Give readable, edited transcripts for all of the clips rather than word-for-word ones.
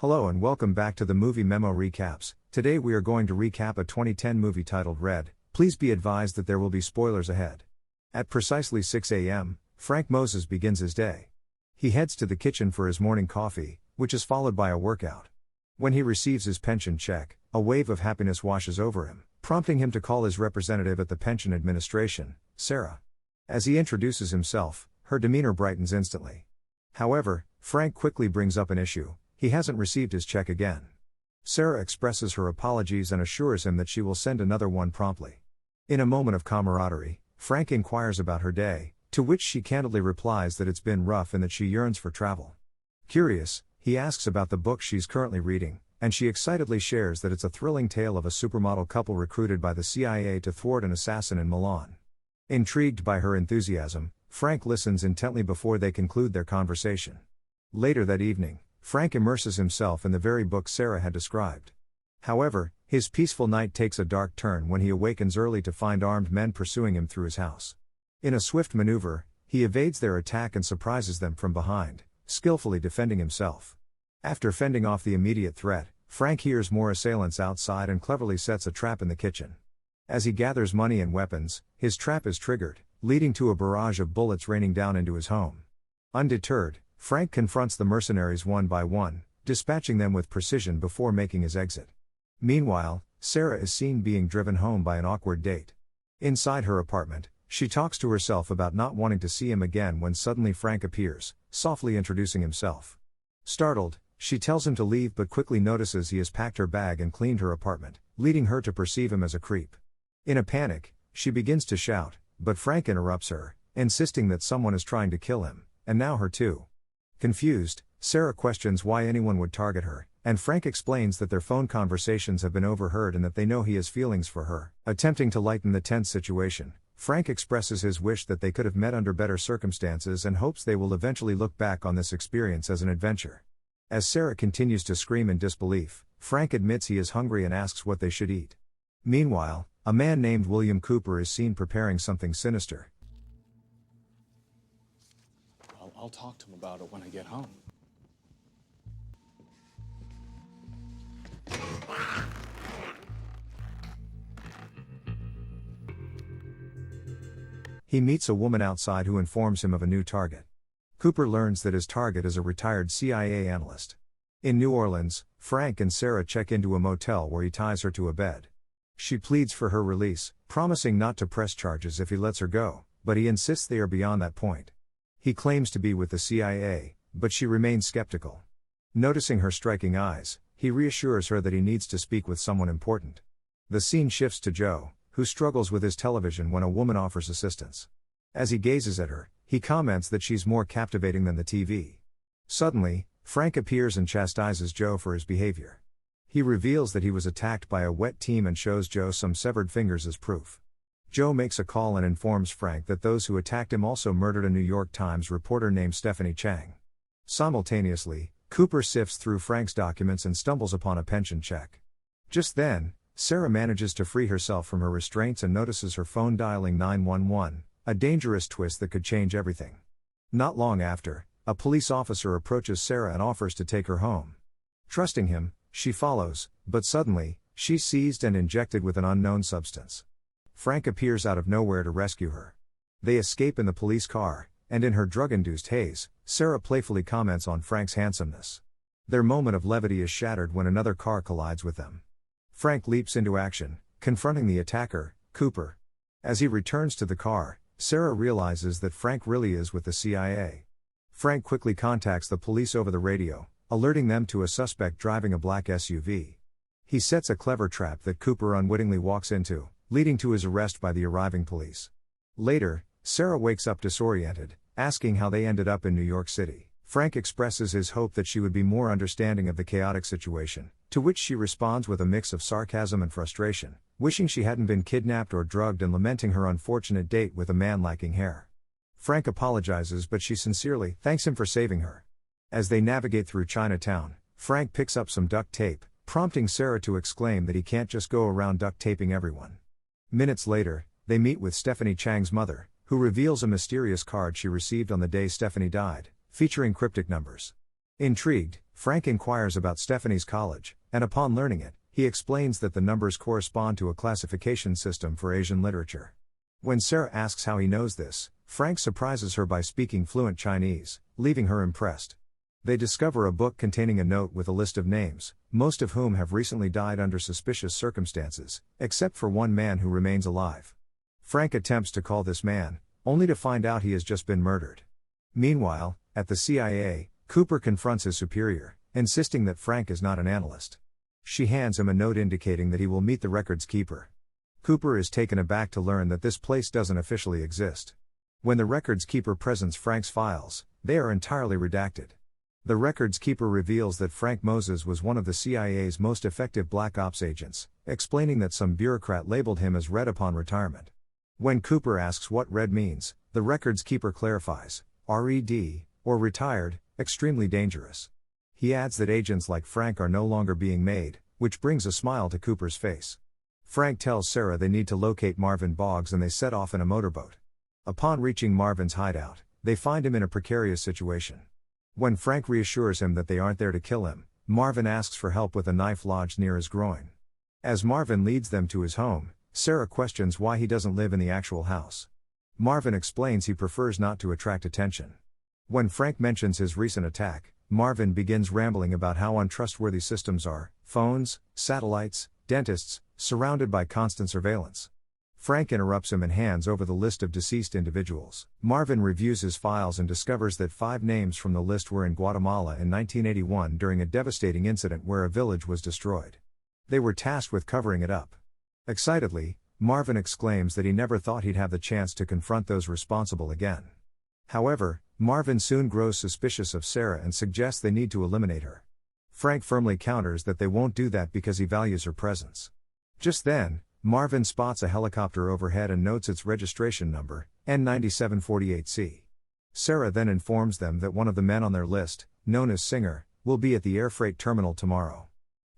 Hello and welcome back to the Movie Memo Recaps. Today we are going to recap a 2010 movie titled Red. Please be advised that there will be spoilers ahead. At precisely 6 a.m., Frank Moses begins his day. He heads to the kitchen for his morning coffee, which is followed by a workout. When he receives his pension check, a wave of happiness washes over him, prompting him to call his representative at the pension administration, Sarah. As he introduces himself, her demeanor brightens instantly. However, Frank quickly brings up an issue. He hasn't received his check again. Sarah expresses her apologies and assures him that she will send another one promptly. In a moment of camaraderie, Frank inquires about her day, to which she candidly replies that it's been rough and that she yearns for travel. Curious, he asks about the book she's currently reading, and she excitedly shares that it's a thrilling tale of a supermodel couple recruited by the CIA to thwart an assassin in Milan. Intrigued by her enthusiasm, Frank listens intently before they conclude their conversation. Later that evening, Frank immerses himself in the very book Sarah had described. However, his peaceful night takes a dark turn when he awakens early to find armed men pursuing him through his house. In a swift maneuver, he evades their attack and surprises them from behind, skillfully defending himself. After fending off the immediate threat, Frank hears more assailants outside and cleverly sets a trap in the kitchen. As he gathers money and weapons, his trap is triggered, leading to a barrage of bullets raining down into his home. Undeterred, Frank confronts the mercenaries one by one, dispatching them with precision before making his exit. Meanwhile, Sarah is seen being driven home by an awkward date. Inside her apartment, she talks to herself about not wanting to see him again when suddenly Frank appears, softly introducing himself. Startled, she tells him to leave but quickly notices he has packed her bag and cleaned her apartment, leading her to perceive him as a creep. In a panic, she begins to shout, but Frank interrupts her, insisting that someone is trying to kill him, and now her too. Confused, Sarah questions why anyone would target her, and Frank explains that their phone conversations have been overheard and that they know he has feelings for her. Attempting to lighten the tense situation, Frank expresses his wish that they could have met under better circumstances and hopes they will eventually look back on this experience as an adventure. As Sarah continues to scream in disbelief, Frank admits he is hungry and asks what they should eat. Meanwhile, a man named William Cooper is seen preparing something sinister. I'll talk to him about it when I get home. He meets a woman outside who informs him of a new target. Cooper learns that his target is a retired CIA analyst. In New Orleans, Frank and Sarah check into a motel where he ties her to a bed. She pleads for her release, promising not to press charges if he lets her go, but he insists they are beyond that point. He claims to be with the CIA, but she remains skeptical. Noticing her striking eyes, he reassures her that he needs to speak with someone important. The scene shifts to Joe, who struggles with his television when a woman offers assistance. As he gazes at her, he comments that she's more captivating than the TV. Suddenly, Frank appears and chastises Joe for his behavior. He reveals that he was attacked by a wet team and shows Joe some severed fingers as proof. Joe makes a call and informs Frank that those who attacked him also murdered a New York Times reporter named Stephanie Chang. Simultaneously, Cooper sifts through Frank's documents and stumbles upon a pension check. Just then, Sarah manages to free herself from her restraints and notices her phone dialing 911, a dangerous twist that could change everything. Not long after, a police officer approaches Sarah and offers to take her home. Trusting him, she follows, but suddenly, she's seized and injected with an unknown substance. Frank appears out of nowhere to rescue her. They escape in the police car, and in her drug-induced haze, Sarah playfully comments on Frank's handsomeness. Their moment of levity is shattered when another car collides with them. Frank leaps into action, confronting the attacker, Cooper. As he returns to the car, Sarah realizes that Frank really is with the CIA. Frank quickly contacts the police over the radio, alerting them to a suspect driving a black SUV. He sets a clever trap that Cooper unwittingly walks into, leading to his arrest by the arriving police. Later, Sarah wakes up disoriented, asking how they ended up in New York City. Frank expresses his hope that she would be more understanding of the chaotic situation, to which she responds with a mix of sarcasm and frustration, wishing she hadn't been kidnapped or drugged and lamenting her unfortunate date with a man lacking hair. Frank apologizes but she sincerely thanks him for saving her. As they navigate through Chinatown, Frank picks up some duct tape, prompting Sarah to exclaim that he can't just go around duct taping everyone. Minutes later, they meet with Stephanie Chang's mother, who reveals a mysterious card she received on the day Stephanie died, featuring cryptic numbers. Intrigued, Frank inquires about Stephanie's college, and upon learning it, he explains that the numbers correspond to a classification system for Asian literature. When Sarah asks how he knows this, Frank surprises her by speaking fluent Chinese, leaving her impressed. They discover a book containing a note with a list of names, most of whom have recently died under suspicious circumstances, except for one man who remains alive. Frank attempts to call this man, only to find out he has just been murdered. Meanwhile, at the CIA, Cooper confronts his superior, insisting that Frank is not an analyst. She hands him a note indicating that he will meet the records keeper. Cooper is taken aback to learn that this place doesn't officially exist. When the records keeper presents Frank's files, they are entirely redacted. The records keeper reveals that Frank Moses was one of the CIA's most effective black ops agents, explaining that some bureaucrat labeled him as Red upon retirement. When Cooper asks what Red means, the records keeper clarifies, RED, or retired, extremely dangerous. He adds that agents like Frank are no longer being made, which brings a smile to Cooper's face. Frank tells Sarah they need to locate Marvin Boggs and they set off in a motorboat. Upon reaching Marvin's hideout, they find him in a precarious situation. When Frank reassures him that they aren't there to kill him, Marvin asks for help with a knife lodged near his groin. As Marvin leads them to his home, Sarah questions why he doesn't live in the actual house. Marvin explains he prefers not to attract attention. When Frank mentions his recent attack, Marvin begins rambling about how untrustworthy systems are: phones, satellites, dentists, surrounded by constant surveillance. Frank interrupts him and hands over the list of deceased individuals. Marvin reviews his files and discovers that 5 names from the list were in Guatemala in 1981 during a devastating incident where a village was destroyed. They were tasked with covering it up. Excitedly, Marvin exclaims that he never thought he'd have the chance to confront those responsible again. However, Marvin soon grows suspicious of Sarah and suggests they need to eliminate her. Frank firmly counters that they won't do that because he values her presence. Just then, Marvin spots a helicopter overhead and notes its registration number, N9748C. Sarah then informs them that one of the men on their list, known as Singer, will be at the air freight terminal tomorrow.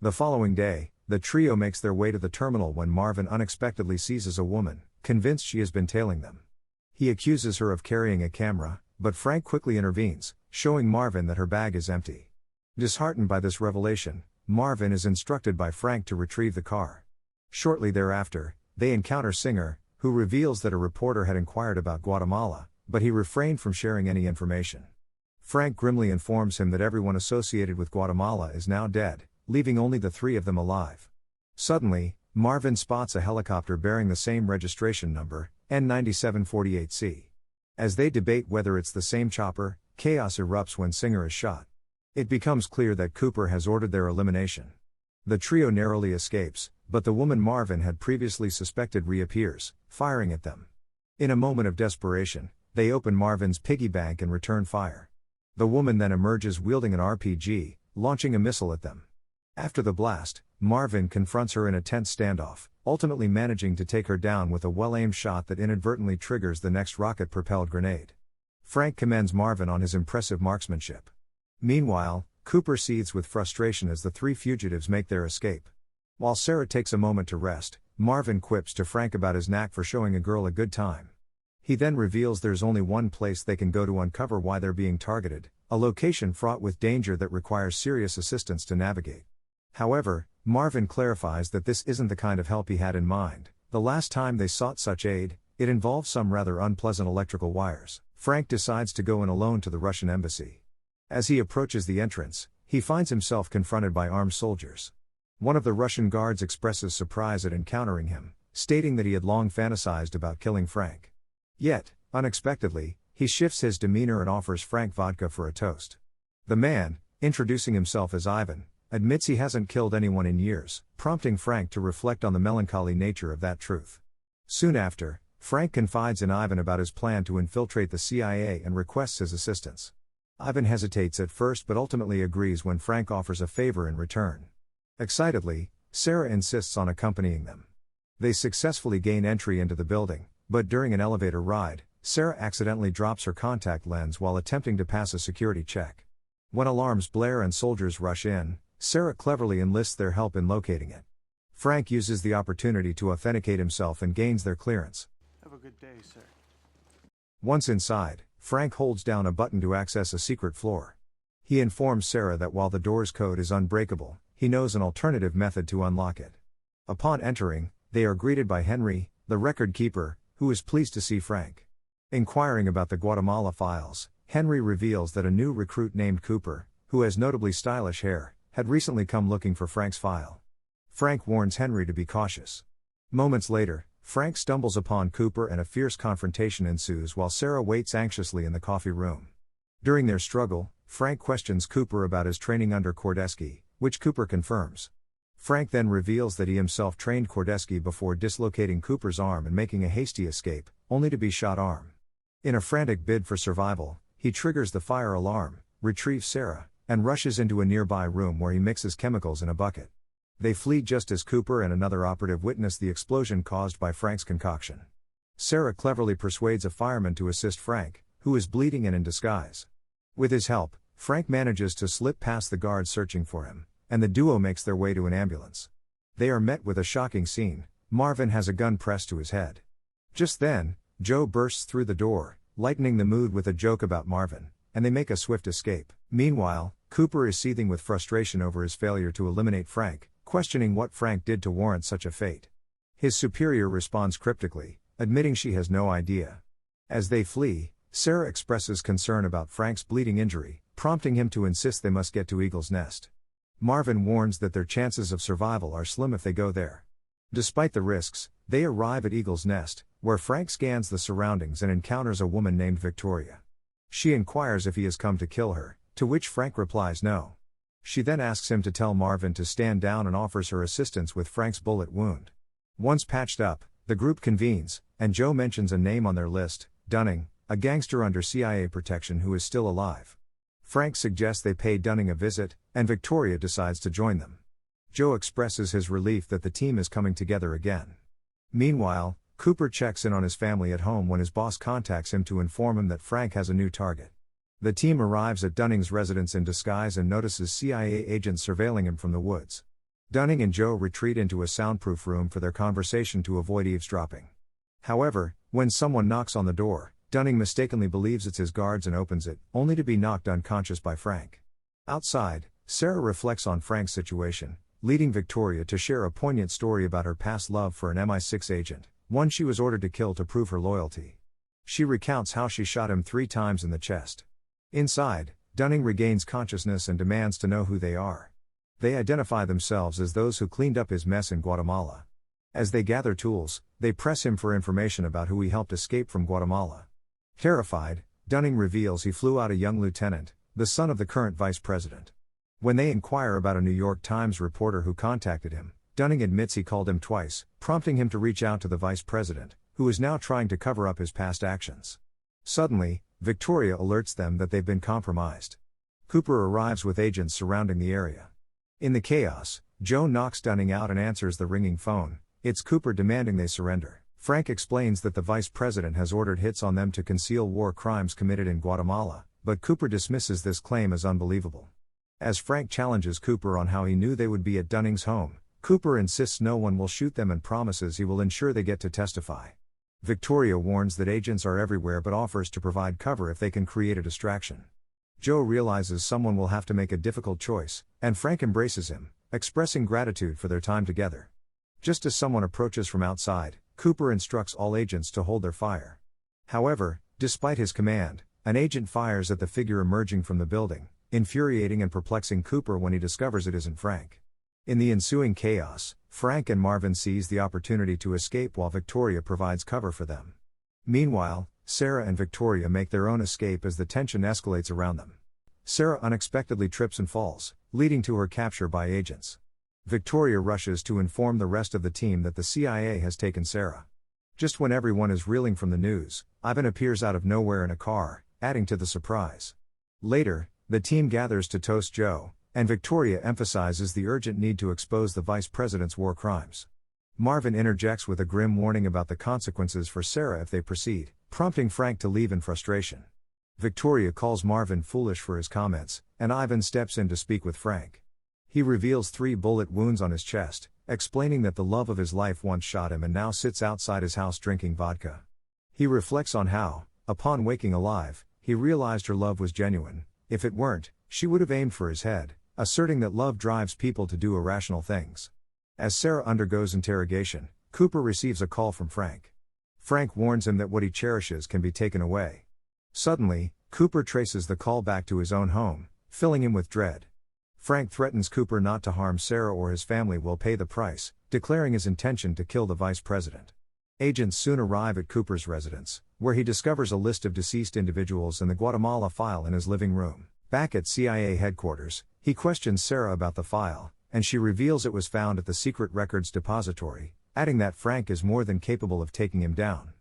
The following day, the trio makes their way to the terminal when Marvin unexpectedly seizes a woman, convinced she has been tailing them. He accuses her of carrying a camera, but Frank quickly intervenes, showing Marvin that her bag is empty. Disheartened by this revelation, Marvin is instructed by Frank to retrieve the car. Shortly thereafter, they encounter Singer, who reveals that a reporter had inquired about Guatemala, but he refrained from sharing any information. Frank grimly informs him that everyone associated with Guatemala is now dead, leaving only the 3 of them alive. Suddenly, Marvin spots a helicopter bearing the same registration number, N9748C. As they debate whether it's the same chopper, chaos erupts when Singer is shot. It becomes clear that Cooper has ordered their elimination. The trio narrowly escapes, but the woman Marvin had previously suspected reappears, firing at them. In a moment of desperation, they open Marvin's piggy bank and return fire. The woman then emerges wielding an RPG, launching a missile at them. After the blast, Marvin confronts her in a tense standoff, ultimately managing to take her down with a well-aimed shot that inadvertently triggers the next rocket-propelled grenade. Frank commends Marvin on his impressive marksmanship. Meanwhile, Cooper seethes with frustration as the 3 fugitives make their escape. While Sarah takes a moment to rest, Marvin quips to Frank about his knack for showing a girl a good time. He then reveals there's only one place they can go to uncover why they're being targeted, a location fraught with danger that requires serious assistance to navigate. However, Marvin clarifies that this isn't the kind of help he had in mind. The last time they sought such aid, it involved some rather unpleasant electrical wires. Frank decides to go in alone to the Russian embassy. As he approaches the entrance, he finds himself confronted by armed soldiers. One of the Russian guards expresses surprise at encountering him, stating that he had long fantasized about killing Frank. Yet, unexpectedly, he shifts his demeanor and offers Frank vodka for a toast. The man, introducing himself as Ivan, admits he hasn't killed anyone in years, prompting Frank to reflect on the melancholy nature of that truth. Soon after, Frank confides in Ivan about his plan to infiltrate the CIA and requests his assistance. Ivan hesitates at first but ultimately agrees when Frank offers a favor in return. Excitedly, Sarah insists on accompanying them. They successfully gain entry into the building, but during an elevator ride, Sarah accidentally drops her contact lens while attempting to pass a security check. When alarms blare and soldiers rush in, Sarah cleverly enlists their help in locating it. Frank uses the opportunity to authenticate himself and gains their clearance. Have a good day, sir. Once inside, Frank holds down a button to access a secret floor. He informs Sarah that while the door's code is unbreakable, he knows an alternative method to unlock it. Upon entering, they are greeted by Henry, the record keeper, who is pleased to see Frank. Inquiring about the Guatemala files, Henry reveals that a new recruit named Cooper, who has notably stylish hair, had recently come looking for Frank's file. Frank warns Henry to be cautious. Moments later, Frank stumbles upon Cooper and a fierce confrontation ensues while Sarah waits anxiously in the coffee room. During their struggle, Frank questions Cooper about his training under Kordesky, which Cooper confirms. Frank then reveals that he himself trained Kordesky before dislocating Cooper's arm and making a hasty escape, only to be shot arm. In a frantic bid for survival, he triggers the fire alarm, retrieves Sarah, and rushes into a nearby room where he mixes chemicals in a bucket. They flee just as Cooper and another operative witness the explosion caused by Frank's concoction. Sarah cleverly persuades a fireman to assist Frank, who is bleeding and in disguise. With his help, Frank manages to slip past the guards searching for him, and the duo makes their way to an ambulance. They are met with a shocking scene. Marvin has a gun pressed to his head. Just then, Joe bursts through the door, lightening the mood with a joke about Marvin, and they make a swift escape. Meanwhile, Cooper is seething with frustration over his failure to eliminate Frank, questioning what Frank did to warrant such a fate. His superior responds cryptically, admitting she has no idea. As they flee, Sarah expresses concern about Frank's bleeding injury, prompting him to insist they must get to Eagle's Nest. Marvin warns that their chances of survival are slim if they go there. Despite the risks, they arrive at Eagle's Nest, where Frank scans the surroundings and encounters a woman named Victoria. She inquires if he has come to kill her, to which Frank replies no. She then asks him to tell Marvin to stand down and offers her assistance with Frank's bullet wound. Once patched up, the group convenes, and Joe mentions a name on their list, Dunning, a gangster under CIA protection who is still alive. Frank suggests they pay Dunning a visit, and Victoria decides to join them. Joe expresses his relief that the team is coming together again. Meanwhile, Cooper checks in on his family at home when his boss contacts him to inform him that Frank has a new target. The team arrives at Dunning's residence in disguise and notices CIA agents surveilling him from the woods. Dunning and Joe retreat into a soundproof room for their conversation to avoid eavesdropping. However, when someone knocks on the door, Dunning mistakenly believes it's his guards and opens it, only to be knocked unconscious by Frank. Outside, Sarah reflects on Frank's situation, leading Victoria to share a poignant story about her past love for an MI6 agent, one she was ordered to kill to prove her loyalty. She recounts how she shot him 3 times in the chest. Inside, Dunning regains consciousness and demands to know who they are. They identify themselves as those who cleaned up his mess in Guatemala. As they gather tools, they press him for information about who he helped escape from Guatemala. Terrified, Dunning reveals he flew out a young lieutenant, the son of the current vice president. When they inquire about a New York Times reporter who contacted him, Dunning admits he called him twice, prompting him to reach out to the vice president, who is now trying to cover up his past actions. Suddenly, Victoria alerts them that they've been compromised. Cooper arrives with agents surrounding the area. In the chaos, Joe knocks Dunning out and answers the ringing phone. It's Cooper demanding they surrender. Frank explains that the vice president has ordered hits on them to conceal war crimes committed in Guatemala, but Cooper dismisses this claim as unbelievable. As Frank challenges Cooper on how he knew they would be at Dunning's home, Cooper insists no one will shoot them and promises he will ensure they get to testify. Victoria warns that agents are everywhere but offers to provide cover if they can create a distraction. Joe realizes someone will have to make a difficult choice, and Frank embraces him, expressing gratitude for their time together. Just as someone approaches from outside, Cooper instructs all agents to hold their fire. However, despite his command, an agent fires at the figure emerging from the building, infuriating and perplexing Cooper when he discovers it isn't Frank. In the ensuing chaos, Frank and Marvin seize the opportunity to escape while Victoria provides cover for them. Meanwhile, Sarah and Victoria make their own escape as the tension escalates around them. Sarah unexpectedly trips and falls, leading to her capture by agents. Victoria rushes to inform the rest of the team that the CIA has taken Sarah. Just when everyone is reeling from the news, Ivan appears out of nowhere in a car, adding to the surprise. Later, the team gathers to toast Joe, and Victoria emphasizes the urgent need to expose the vice president's war crimes. Marvin interjects with a grim warning about the consequences for Sarah if they proceed, prompting Frank to leave in frustration. Victoria calls Marvin foolish for his comments, and Ivan steps in to speak with Frank. He reveals 3 bullet wounds on his chest, explaining that the love of his life once shot him and now sits outside his house drinking vodka. He reflects on how, upon waking alive, he realized her love was genuine. If it weren't, She would have aimed for his head, asserting that love drives people to do irrational things. As Sarah undergoes interrogation, Cooper receives a call from Frank. Frank warns him that what he cherishes can be taken away. Suddenly, Cooper traces the call back to his own home, filling him with dread. Frank threatens Cooper not to harm Sarah or his family will pay the price, declaring his intention to kill the vice president. Agents soon arrive at Cooper's residence, where he discovers a list of deceased individuals in the Guatemala file in his living room. Back at CIA headquarters, he questions Sarah about the file, and she reveals it was found at the secret records depository, adding that Frank is more than capable of taking him down.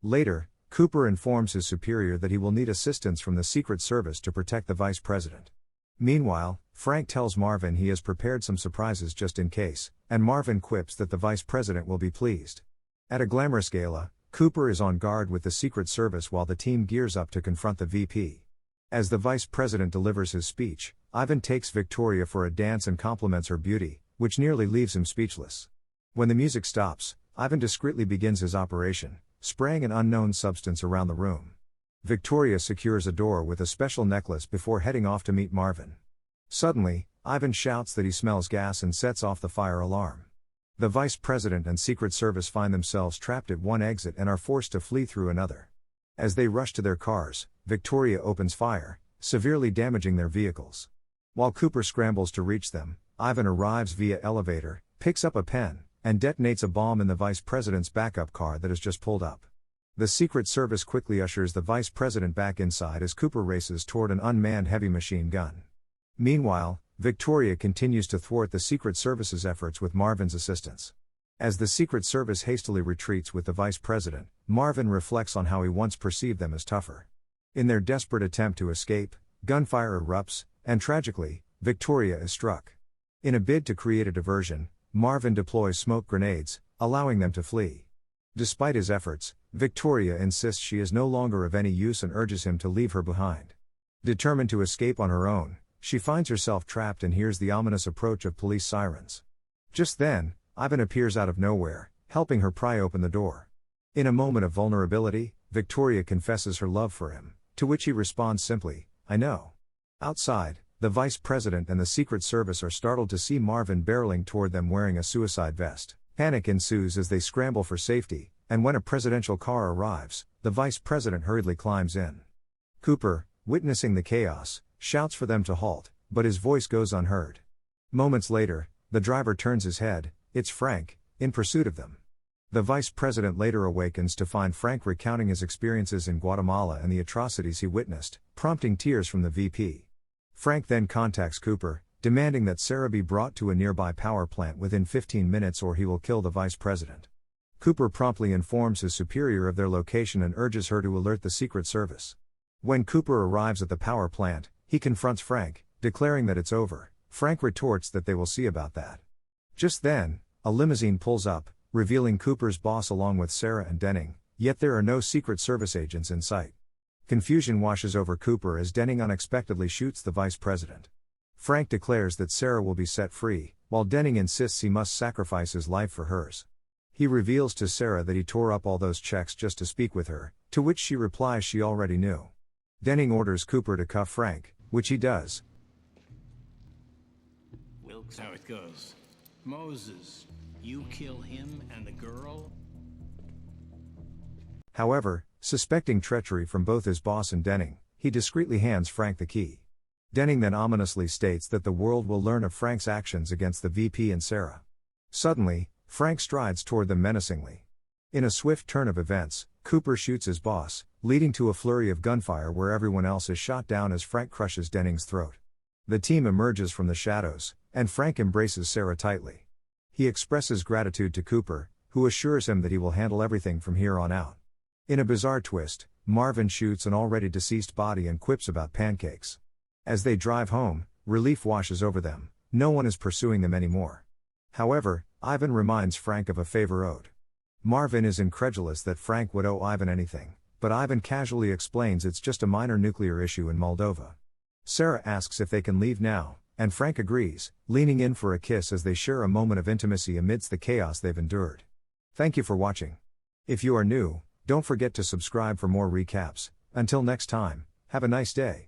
Later, Cooper informs his superior that he will need assistance from the Secret Service to protect the vice president. Meanwhile, Frank tells Marvin he has prepared some surprises just in case, and Marvin quips that the vice president will be pleased. At a glamorous gala, Cooper is on guard with the Secret Service while the team gears up to confront the VP. As the vice president delivers his speech, Ivan takes Victoria for a dance and compliments her beauty, which nearly leaves him speechless. When the music stops, Ivan discreetly begins his operation, spraying an unknown substance around the room. Victoria secures a door with a special necklace before heading off to meet Marvin. Suddenly, Ivan shouts that he smells gas and sets off the fire alarm. The vice president and Secret Service find themselves trapped at one exit and are forced to flee through another. As they rush to their cars, Victoria opens fire, severely damaging their vehicles. While Cooper scrambles to reach them, Ivan arrives via elevator, picks up a pen, and detonates a bomb in the vice president's backup car that has just pulled up. The Secret Service quickly ushers the vice president back inside as Cooper races toward an unmanned heavy machine gun. Meanwhile, Victoria continues to thwart the Secret Service's efforts with Marvin's assistance. As the Secret Service hastily retreats with the vice president, Marvin reflects on how he once perceived them as tougher. In their desperate attempt to escape, gunfire erupts, and tragically, Victoria is struck. In a bid to create a diversion, Marvin deploys smoke grenades, allowing them to flee. Despite his efforts, Victoria insists she is no longer of any use and urges him to leave her behind. Determined to escape on her own, she finds herself trapped and hears the ominous approach of police sirens. Just then, Ivan appears out of nowhere, helping her pry open the door. In a moment of vulnerability, Victoria confesses her love for him, to which he responds simply, "I know." Outside, the vice president and the Secret Service are startled to see Marvin barreling toward them wearing a suicide vest. Panic ensues as they scramble for safety, and when a presidential car arrives, the vice president hurriedly climbs in. Cooper, witnessing the chaos, shouts for them to halt, but his voice goes unheard. Moments later, the driver turns his head, it's Frank, in pursuit of them. The vice president later awakens to find Frank recounting his experiences in Guatemala and the atrocities he witnessed, prompting tears from the VP. Frank then contacts Cooper, demanding that Sarah be brought to a nearby power plant within 15 minutes or he will kill the vice president. Cooper promptly informs his superior of their location and urges her to alert the Secret Service. When Cooper arrives at the power plant, he confronts Frank, declaring that it's over. Frank retorts that they will see about that. Just then, a limousine pulls up, revealing Cooper's boss along with Sarah and Denning, yet there are no Secret Service agents in sight. Confusion washes over Cooper as Denning unexpectedly shoots the vice president. Frank declares that Sarah will be set free, while Denning insists he must sacrifice his life for hers. He reveals to Sarah that he tore up all those checks just to speak with her, to which she replies she already knew. Denning orders Cooper to cuff Frank, which he does. Wilkes, how it goes. Moses, you kill him and the girl? However, suspecting treachery from both his boss and Denning, he discreetly hands Frank the key. Denning then ominously states that the world will learn of Frank's actions against the VP and Sarah. Suddenly, Frank strides toward them menacingly. In a swift turn of events, Cooper shoots his boss, leading to a flurry of gunfire where everyone else is shot down as Frank crushes Denning's throat. The team emerges from the shadows, and Frank embraces Sarah tightly. He expresses gratitude to Cooper, who assures him that he will handle everything from here on out. In a bizarre twist, Marvin shoots an already deceased body and quips about pancakes. As they drive home, relief washes over them, no one is pursuing them anymore. However, Ivan reminds Frank of a favor owed. Marvin is incredulous that Frank would owe Ivan anything, but Ivan casually explains it's just a minor nuclear issue in Moldova. Sarah asks if they can leave now, and Frank agrees, leaning in for a kiss as they share a moment of intimacy amidst the chaos they've endured. Thank you for watching. If you are new, don't forget to subscribe for more recaps. Until next time, have a nice day.